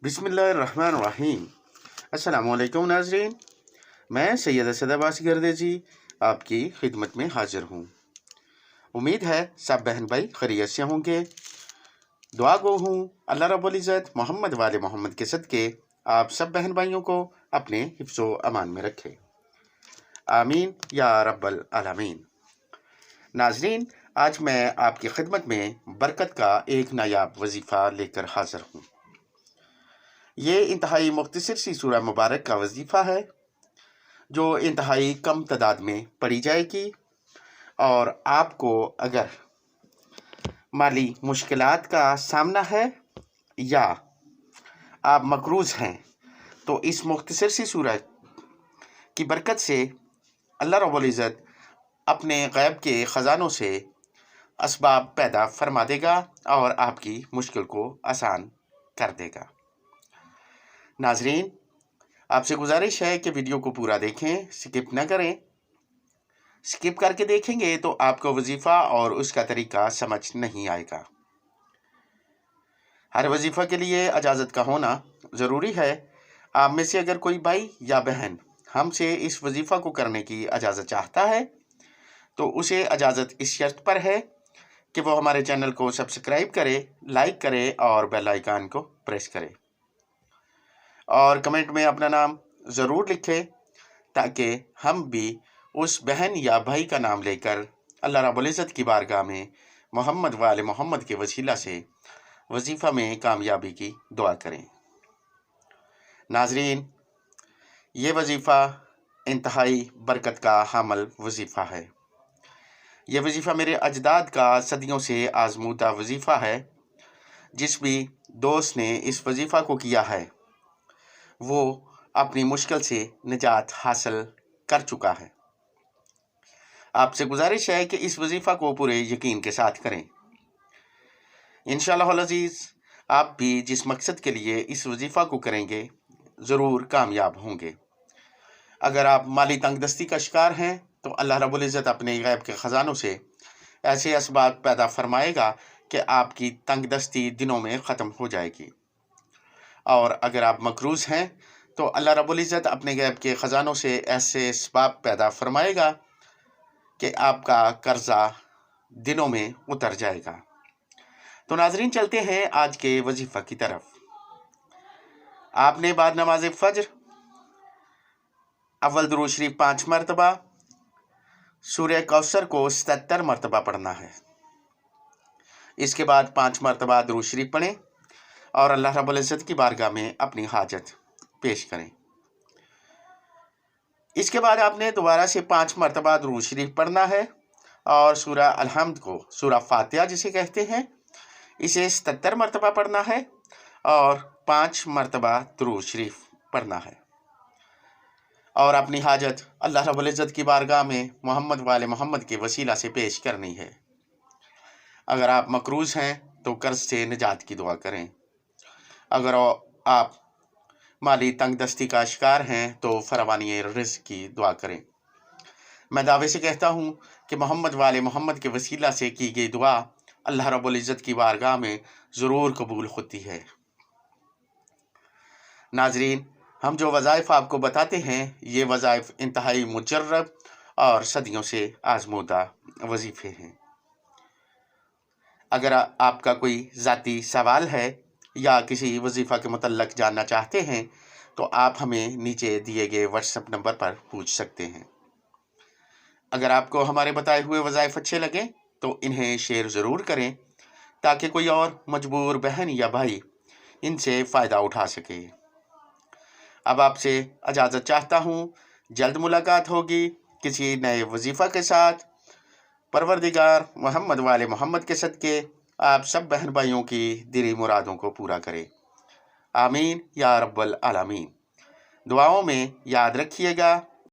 बिस्मिल्लाहिर्रहमानिर्रहीम। अस्सलामुअलैकुम नाज़रीन, मैं सैयद असद अब्बासी गर्देजी आपकी खिदमत में हाजिर हूँ। उम्मीद है सब बहन भाई खैरियत से होंगे। दुआ गो हूँ अल्लाह रब्बुल इज़्ज़त मोहम्मद वाले मोहम्मद के सदके आप सब बहन भाइयों को अपने हिफ्ज़ो अमान में रखे, आमीन या रब्बल आलमीन। नाज़रीन, आज मैं आपकी खिदमत में बरकत का एक नायाब वजीफ़ा लेकर हाजिर हूँ। ये इंतहाई मुख्तसर सी सूरह मुबारक का वजीफ़ा है जो इंतहाई कम तादाद में पढ़ी जाएगी, और आपको अगर माली मुश्किलात का सामना है या आप मकरूज़ हैं तो इस मुख्तसर सी सूरह की बरकत से अल्लाह रब्बुल इज़्ज़त अपने गैब के ख़जानों से असबाब पैदा फरमा देगा और आपकी मुश्किल को आसान कर देगा। नाजरीन, आपसे गुजारिश है कि वीडियो को पूरा देखें, स्किप न करें। स्किप करके देखेंगे तो आपको वजीफ़ा और उसका तरीका समझ नहीं आएगा। हर वजीफ़ा के लिए इजाज़त का होना ज़रूरी है। आप में से अगर कोई भाई या बहन हमसे इस वजीफ़ा को करने की इजाज़त चाहता है तो उसे इजाज़त इस शर्त पर है कि वो हमारे चैनल को सब्सक्राइब करे, लाइक करे और बेल आइकन को प्रेस करे और कमेंट में अपना नाम ज़रूर लिखे, ताकि हम भी उस बहन या भाई का नाम लेकर अल्लाह रब्बुल इज़्ज़त की बारगाह में मोहम्मद वाले मोहम्मद के वसीला से वजीफ़ा में कामयाबी की दुआ करें। नाजरीन, ये वजीफ़ा इंतहाई बरकत का हामल वजीफ़ा है। ये वजीफ़ा मेरे अजदाद का सदियों से आजमूदा वजीफ़ा है। जिस भी दोस्त ने इस वजीफ़ा को किया है वो अपनी मुश्किल से निजात हासिल कर चुका है। आपसे गुजारिश है कि इस वजीफ़ा को पूरे यकीन के साथ करें। इंशाअल्लाह अज़ीज़, आप भी जिस मकसद के लिए इस वजीफ़ा को करेंगे ज़रूर कामयाब होंगे। अगर आप माली तंगदस्ती का शिकार हैं तो अल्लाह रब्बुल इज़्ज़त अपने गैब के ख़जानों से ऐसे असबाब पैदा फरमाएगा कि आपकी तंगदस्ती दिनों में ख़त्म हो जाएगी। और अगर आप मकरूज़ हैं तो अल्लाह रब्बुल इज़्ज़त अपने गैब के ख़जानों से ऐसे असबाब पैदा फरमाएगा कि आपका कर्ज़ा दिनों में उतर जाएगा। तो नाज़रीन, चलते हैं आज के वजीफ़ा की तरफ। आपने बाद नमाज फ़ज्र अव्वल दुरूद शरीफ 5 मरतबा, सूरह कौसर को 77 मरतबा पढ़ना है। इसके बाद 5 मरतबा दुरूद शरीफ पढ़ें और अल्लाह रब्बुल इज़्ज़त की बारगाह में अपनी हाजत पेश करें। इसके बाद आपने दोबारा से 5 मरतबा दुरूद शरीफ पढ़ना है और सूरह अल-हम्द को, सूरह फातिहा जिसे कहते हैं, इसे 77 मरतबा पढ़ना है और 5 मरतबा दुरूद शरीफ पढ़ना है और अपनी हाजत अल्लाह रब्बुल इज़्ज़त की बारगाह में मोहम्मद वाले मोहम्मद के वसीला से पेश करनी है। अगर आप मकरूज़ हैं तो कर्ज से निजात की दुआ करें। अगर आप माली तंगदस्ती का शिकार हैं तो फरावानी रिज़्क़ की दुआ करें। मैं दावे से कहता हूँ कि मोहम्मद वाले मोहम्मद के वसीला से की गई दुआ अल्लाह रब्बुल इज़्ज़त की बारगाह में ज़रूर कबूल होती है। नाजरीन, हम जो वज़ाइफ आपको बताते हैं ये वज़ाइफ इंतहाई मुजर्रब और सदियों से आजमूदा वजीफ़े हैं। अगर आपका कोई ज़ाती सवाल है या किसी वजीफ़ा के मुतल्लक जानना चाहते हैं तो आप हमें नीचे दिए गए व्हाट्सएप नंबर पर पूछ सकते हैं। अगर आपको हमारे बताए हुए वज़ाइफ अच्छे लगें तो इन्हें शेयर ज़रूर करें ताकि कोई और मजबूर बहन या भाई इनसे फ़ायदा उठा सके। अब आपसे इजाज़त चाहता हूँ। जल्द मुलाकात होगी किसी नए वजीफ़ा के साथ। परवरदिगार मोहम्मद वाले मोहम्मद के सदके आप सब बहन भाइयों की दिली मुरादों को पूरा करे, आमीन या रब्बल आलमीन। दुआओं में याद रखिएगा।